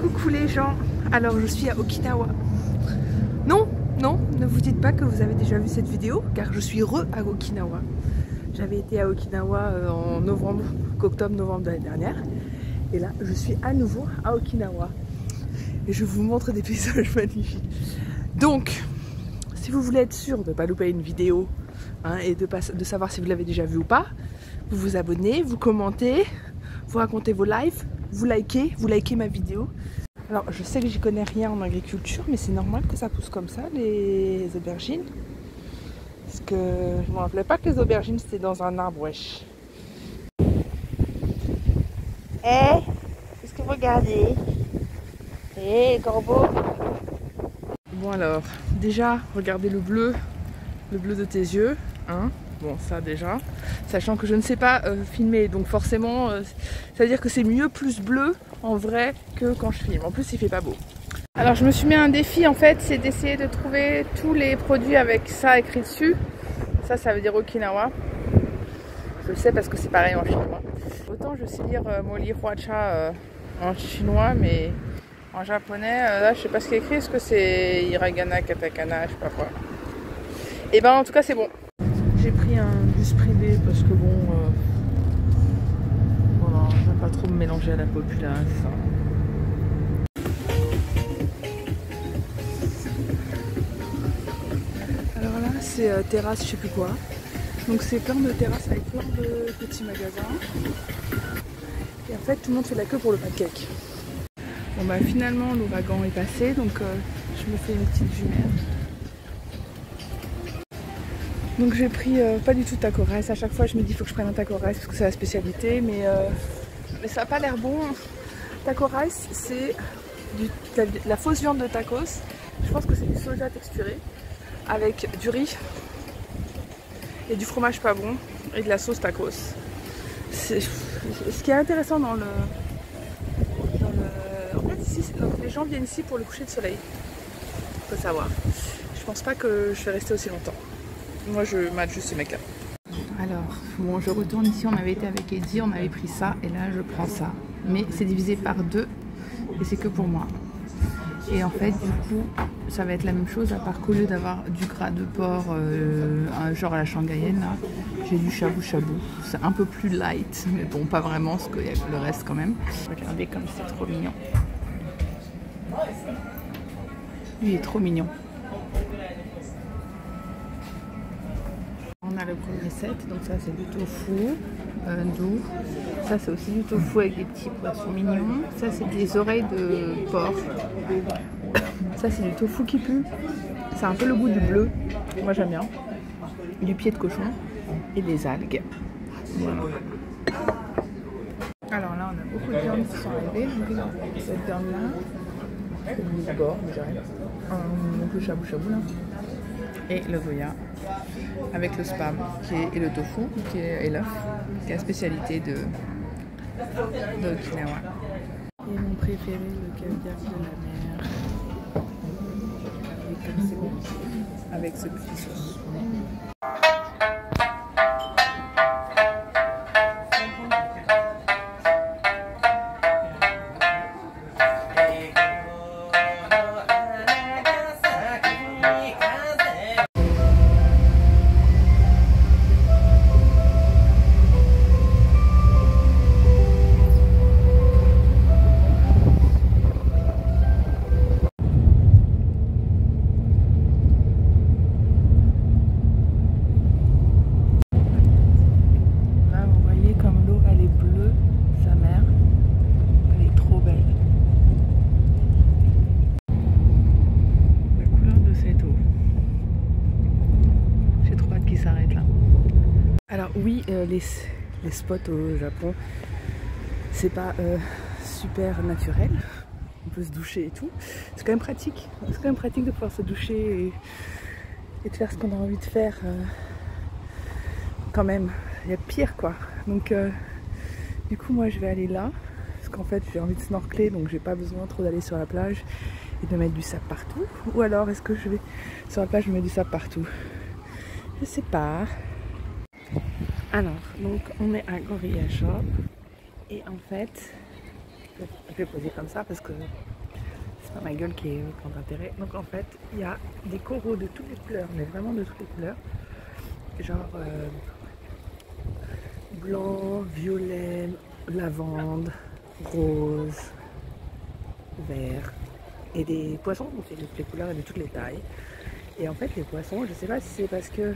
Coucou les gens, alors je suis à Okinawa. Non, non, ne vous dites pas que vous avez déjà vu cette vidéo, car je suis à Okinawa. J'avais été à Okinawa en octobre-novembre de l'année dernière. Et là, je suis à nouveau à Okinawa. Et je vous montre des paysages magnifiques. Donc, si vous voulez être sûr de ne pas louper une vidéo et de savoir si vous l'avez déjà vue ou pas, vous vous abonnez, vous commentez, vous racontez vos lives, vous likez ma vidéo. Alors je sais que j'y connais rien en agriculture, mais c'est normal que ça pousse comme ça, les aubergines. Parce que je ne me rappelais pas que les aubergines c'était dans un arbre, wesh. Qu'est-ce que vous regardez? Corbeau. Bon alors, déjà, regardez le bleu de tes yeux, hein. Bon, ça déjà, sachant que je ne sais pas filmer, donc forcément, ça veut dire que c'est mieux plus bleu en vrai que quand je filme. En plus, il fait pas beau. Alors, je me suis mis un défi en fait, c'est d'essayer de trouver tous les produits avec ça écrit dessus. Ça veut dire Okinawa. Je le sais parce que c'est pareil en chinois. Autant je sais lire Moli Huacha en chinois, mais en japonais, là, je sais pas ce qu'il y a écrit. Est-ce que c'est hiragana, katakana, je sais pas quoi. Et ben, en tout cas, c'est bon. J'ai pris un bus privé parce que bon, voilà, je vais pas trop me mélanger à la populace. Alors là, c'est terrasse, je sais plus quoi. Donc c'est plein de terrasses avec plein de petits magasins. Et en fait, tout le monde fait la queue pour le pancake. Bon bah finalement, l'ouragan est passé, donc je me fais une petite jumelle. Donc j'ai pris pas du tout de taco rice. À chaque fois je me dis il faut que je prenne un taco rice parce que c'est la spécialité, mais ça n'a pas l'air bon. Taco rice c'est la fausse viande de tacos. Je pense que c'est du soja texturé avec du riz et du fromage pas bon et de la sauce tacos. Ce qui est intéressant dans le... En fait ici, les gens viennent ici pour le coucher de soleil. Faut savoir. Je pense pas que je vais rester aussi longtemps. Moi je mate juste ces mecs là. Alors, bon, je retourne ici, on avait été avec Eddie, on avait pris ça et là je prends ça. Mais c'est divisé par 2 et c'est que pour moi. Et en fait, du coup, ça va être la même chose, à part qu'au lieu d'avoir du gras de porc, genre à la shanghaïenne, là, j'ai du shabu-shabu. C'est un peu plus light, mais bon, pas vraiment, parce qu'il y a le reste quand même. Regardez comme c'est trop mignon. Lui, il est trop mignon. On a le premier set, donc ça c'est du tofu doux. Ça c'est aussi du tofu avec des petits poissons mignons. Ça c'est des oreilles de porc. Ça c'est du tofu qui pue. C'est un peu le goût du bleu. Moi j'aime bien. Du pied de cochon et des algues. Voilà. Alors là on a beaucoup de viandes qui sont arrivées. Cette viande là, c'est du porc, je dirais. Donc le shabu-shabu là. Et le goya avec le spam et le tofu et l'œuf qui est la spécialité de Okinawa. Et mon préféré, le caviar de la mer. Et comme c'est bon, avec ce petit sauce. Alors oui, les spots au Japon, c'est pas super naturel. On peut se doucher et tout. C'est quand même pratique. C'est quand même pratique de pouvoir se doucher et de faire ce qu'on a envie de faire. Quand même, il y a pire quoi. Donc du coup moi je vais aller là. Parce qu'en fait j'ai envie de snorkeler, donc j'ai pas besoin trop d'aller sur la plage et de mettre du sable partout. Ou alors est-ce que je vais sur la plage, je mets du sable partout? Je sais pas. Alors, donc on est à Gorilla Shop et en fait, je vais poser comme ça parce que Ma gueule qui est contre intérêt. Donc en fait, il y a des coraux de toutes les couleurs, mais vraiment de toutes les couleurs. Genre blanc, violet, lavande, rose, vert. Et des poissons de toutes les couleurs et de toutes les tailles. Et en fait, les poissons, je sais pas si c'est parce que...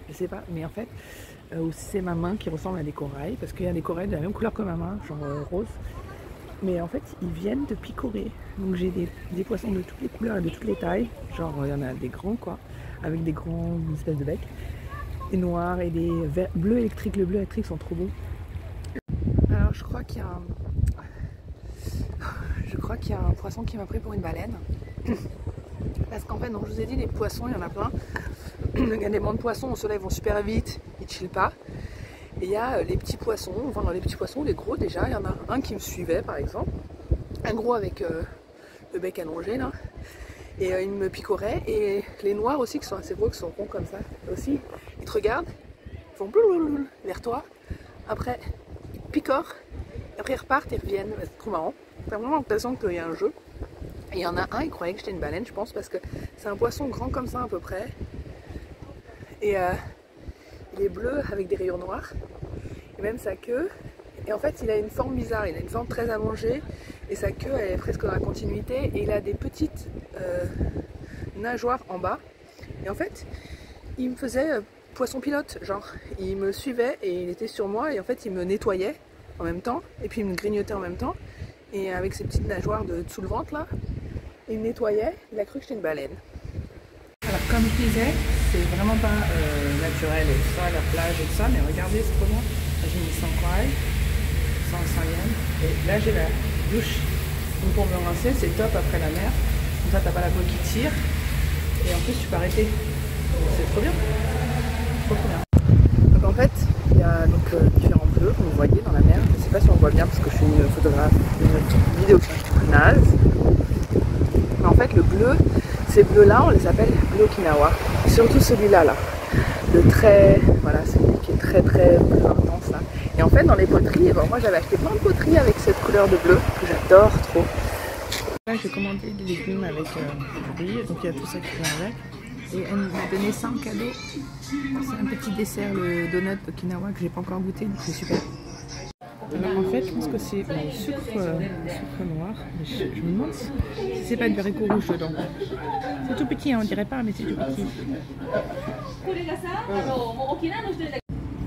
Je sais pas, mais en fait, ou si c'est ma main qui ressemble à des corails, parce qu'il y a des corails de la même couleur que ma main, genre rose. Mais en fait, ils viennent de picorer. Donc j'ai des poissons de toutes les couleurs et de toutes les tailles. Genre, il y en a des grands, quoi, avec des grands espèces de becs. Des noirs et des bleus électriques. Les bleus électriques sont trop beaux. Alors, je crois qu'il y a un poisson qui m'a pris pour une baleine. Parce qu'en fait, donc, je vous ai dit, les poissons, il y en a plein. Il y a des bancs de poissons, au soleil, ils vont super vite, ils chillent pas. Et il y a les petits poissons, enfin dans les petits poissons, les gros déjà, il y en a un qui me suivait par exemple. Un gros avec le bec allongé là. Et il me picorait. Et les noirs aussi qui sont assez beaux, qui sont ronds comme ça. Aussi, ils te regardent, ils font blablabla vers toi. Après, ils te picorent. Après ils repartent et reviennent. C'est trop marrant. T'as vraiment l'impression qu'il y a un jeu. Et il y en a un, il croyait que j'étais une baleine, je pense, parce que c'est un poisson grand comme ça à peu près. Et il est bleu avec des rayures noirs. Et même sa queue. Et en fait, il a une forme bizarre. Il a une forme très allongée. Et sa queue, elle est presque dans la continuité. Et il a des petites nageoires en bas. Et en fait, il me faisait poisson pilote. Genre, il me suivait et il était sur moi. Et en fait, il me nettoyait en même temps. Et puis, il me grignotait en même temps. Et avec ses petites nageoires dessous le ventre, là. Il me nettoyait. Il a cru que j'étais une baleine. Alors, comme je disais, c'est vraiment pas naturel et tout ça, la plage et tout ça, mais regardez, c'est trop bon. J'ai mis 100 corail, 100 yen, et là j'ai la douche. Donc pour me rincer, c'est top après la mer. Comme ça, t'as pas la peau qui tire, et en plus tu peux arrêter. C'est trop bien. Trop bien. Donc en fait, il y a donc différents bleus que vous voyez dans la mer. Je sais pas si on voit bien parce que je suis une photographe, une vidéographe naze. Mais en fait, le bleu, ces bleus-là, on les appelle bleu Okinawa. Surtout celui-là, là. Le très, voilà, celui qui est très très bleu intense, là. Et en fait, dans les poteries, bon, moi j'avais acheté plein de poteries avec cette couleur de bleu, que j'adore trop. Là, j'ai commandé des légumes avec du riz, donc il y a tout ça qui vient avec. Et elle m'a donné ça en cadeau. C'est un petit dessert, le donut d'Okinawa, que j'ai pas encore goûté, donc c'est super. Alors en fait, je pense que c'est du sucre noir. Mais je me demande si c'est pas du haricot rouge dedans. C'est tout petit, hein, on dirait pas, mais c'est tout petit.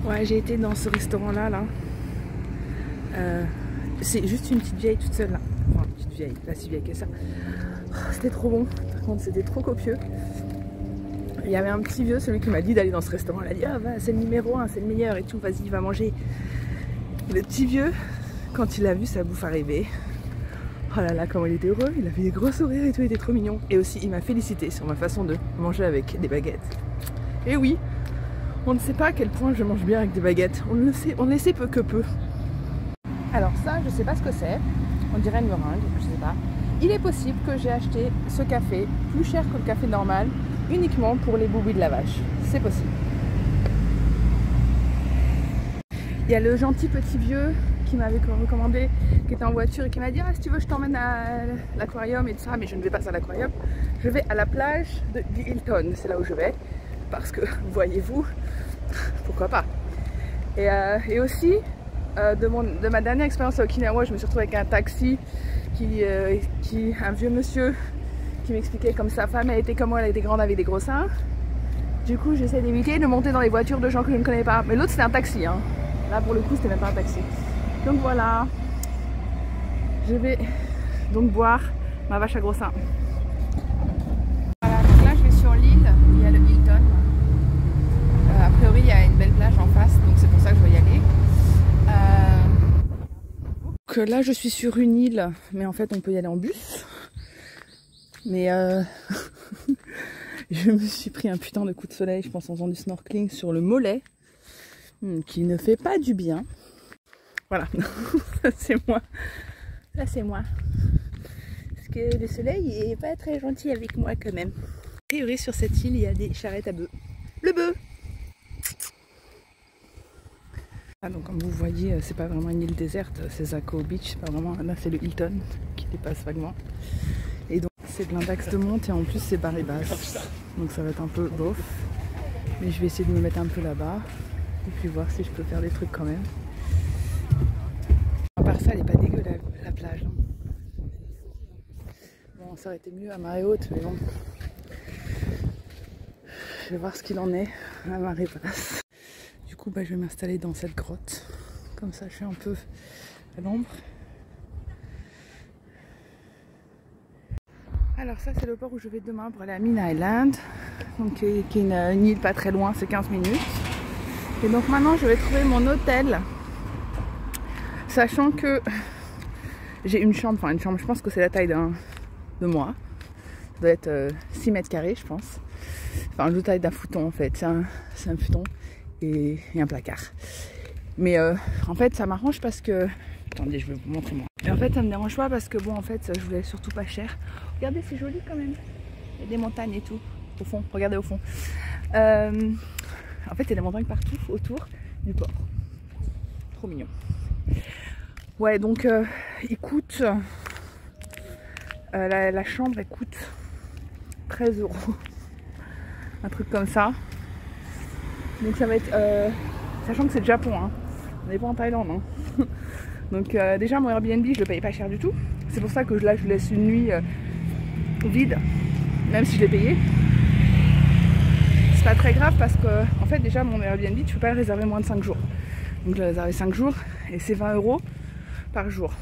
Ouais, j'ai été dans ce restaurant-là. Là. C'est juste une petite vieille toute seule. Là. Enfin, une petite vieille, pas si vieille que ça. Oh, c'était trop bon. Par contre, c'était trop copieux. Il y avait un petit vieux, celui qui m'a dit d'aller dans ce restaurant. Il a dit ah, bah, c'est le numéro 1, c'est le meilleur et tout. Vas-y, va manger. Le petit vieux, quand il a vu sa bouffe arriver, oh là là, comment il était heureux, il avait des gros sourires et tout, il était trop mignon. Et aussi, il m'a félicité sur ma façon de manger avec des baguettes. Et oui, on ne sait pas à quel point je mange bien avec des baguettes, on le sait peu que peu. Alors ça, je sais pas ce que c'est, on dirait une meringue, je sais pas. Il est possible que j'ai acheté ce café plus cher que le café normal, uniquement pour les boubouis de la vache. C'est possible. Il y a le gentil petit vieux qui m'avait recommandé, qui était en voiture et qui m'a dit ah, si tu veux je t'emmène à l'aquarium et tout ça, mais je ne vais pas à l'aquarium, je vais à la plage du Hilton, c'est là où je vais, parce que voyez-vous, pourquoi pas. Et aussi, de ma dernière expérience à Okinawa, je me suis retrouvée avec un taxi, un vieux monsieur qui m'expliquait comme sa femme, elle était comme moi, elle était grande avec des gros seins. Du coup j'essaie d'éviter de monter dans les voitures de gens que je ne connais pas, mais l'autre c'était un taxi, hein. Là pour le coup c'était même pas un taxi. Donc voilà, je vais donc boire ma vache à gros seins. Voilà, donc là je vais sur l'île, il y a le Hilton. A priori il y a une belle plage en face, donc c'est pour ça que je vais y aller. Donc là je suis sur une île, mais en fait on peut y aller en bus. Mais je me suis pris un putain de coup de soleil, je pense en faisant du snorkeling sur le mollet. Qui ne fait pas du bien. Voilà, ça c'est moi. Ça c'est moi. Parce que le soleil est pas très gentil avec moi quand même. A priori sur cette île il y a des charrettes à bœufs. Le bœuf. Ah, donc comme vous voyez, c'est pas vraiment une île déserte, c'est Zako Beach, c'est pas vraiment. Là c'est le Hilton qui dépasse vaguement. Et c'est blindax de monte et en plus c'est barré basse. Donc ça va être un peu bof. Mais je vais essayer de me mettre un peu là-bas. Et puis voir si je peux faire des trucs quand même. À part ça, elle est pas dégueu la plage. Hein. Bon, ça aurait été mieux à marée haute, mais bon. Je vais voir ce qu'il en est à marée basse. Du coup, je vais m'installer dans cette grotte. Comme ça, je suis un peu à l'ombre. Alors ça, c'est le port où je vais demain pour aller à Min Island. Donc, qui est une île pas très loin, c'est 15 minutes. Et donc maintenant, je vais trouver mon hôtel. Sachant que j'ai une chambre, je pense que c'est la taille de moi. Ça doit être 6 mètres carrés, je pense. Enfin, la taille d'un futon en fait. C'est un futon et un placard. Mais en fait, ça m'arrange parce que... Attendez, je vais vous montrer moi. Et en fait, ça me dérange pas parce que bon, en fait, je voulais surtout pas cher. Regardez, c'est joli quand même. Il y a des montagnes et tout. Au fond, regardez au fond. En fait, il y a des montagnes partout autour du port. Trop mignon. Ouais, donc il coûte... la chambre, elle coûte 13 €. Un truc comme ça. Donc ça va être... sachant que c'est le Japon, hein. On n'est pas en Thaïlande, hein. Donc déjà, mon Airbnb, je le payais pas cher du tout. C'est pour ça que là, je laisse une nuit vide, même si je l'ai payé. C'est pas très grave parce que, en fait, déjà, mon Airbnb, tu peux pas le réserver moins de 5 jours. Donc je l'ai réservé 5 jours et c'est 20 € par jour.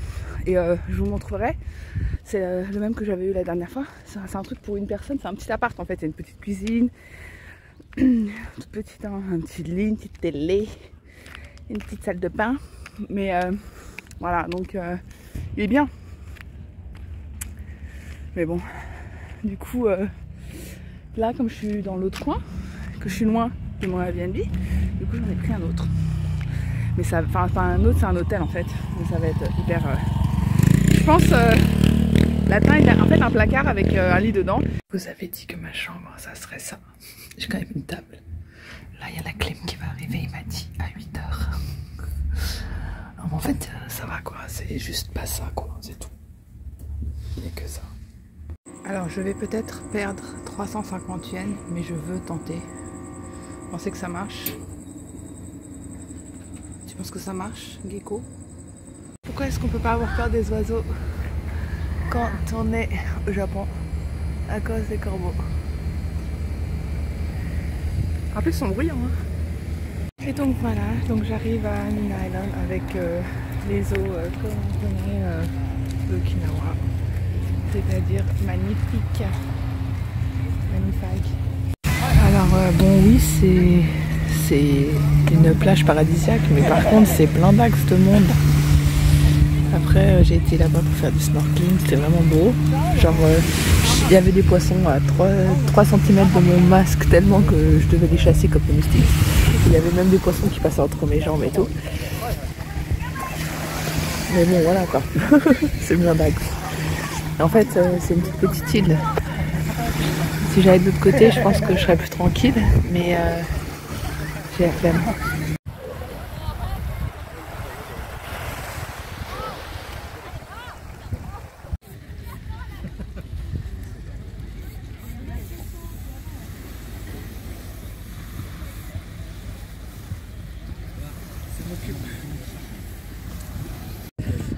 Et je vous montrerai. C'est le même que j'avais eu la dernière fois. C'est un truc pour une personne, c'est un petit appart en fait. Il y a une petite cuisine, toute petite, un petit lit, une petite télé, une petite salle de bain. Mais voilà, donc il est bien. Mais bon, du coup, là comme je suis dans l'autre coin, que je suis loin de mon Airbnb, du coup j'en ai pris un autre. Mais ça, enfin un autre, c'est un hôtel en fait. Mais ça va être hyper... je pense... la taille, en fait un placard avec un lit dedans. Vous avez dit que ma chambre, ça serait ça. J'ai quand même une table. Là, il y a la clim qui va arriver, il m'a dit à 8 h. En fait, ça va quoi, c'est juste pas ça quoi, c'est tout. Il n'y a que ça. Alors, je vais peut-être perdre 350 yens, mais je veux tenter. Vous pensez que ça marche? Tu penses que ça marche, Gecko? Pourquoi est-ce qu'on peut pas avoir peur des oiseaux quand on est au Japon à cause des corbeaux? En plus, ils sont bruyants. Hein. Et donc voilà, donc j'arrive à Min Island avec les eaux comme on connaît d'Okinawa, c'est-à-dire magnifique. Magnifique. Alors bon oui, c'est une plage paradisiaque, mais par contre c'est plein d'axes de monde. Après j'ai été là-bas pour faire du snorkeling, c'était vraiment beau. Genre il y avait des poissons à 3 cm de mon masque tellement que je devais les chasser comme des moustiques. Il y avait même des poissons qui passaient entre mes jambes et tout. Mais bon voilà quoi, c'est bien d'axe. En fait c'est une toute petite île. Si j'allais de l'autre côté je pense que je serais plus tranquille, mais j'ai la flemme.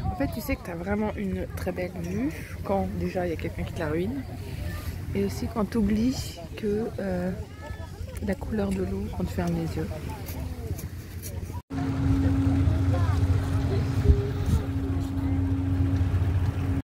En fait, tu sais que tu as vraiment une très belle vue quand déjà il y a quelqu'un qui te la ruine. Et aussi quand tu oublies que la couleur de l'eau quand tu fermes les yeux.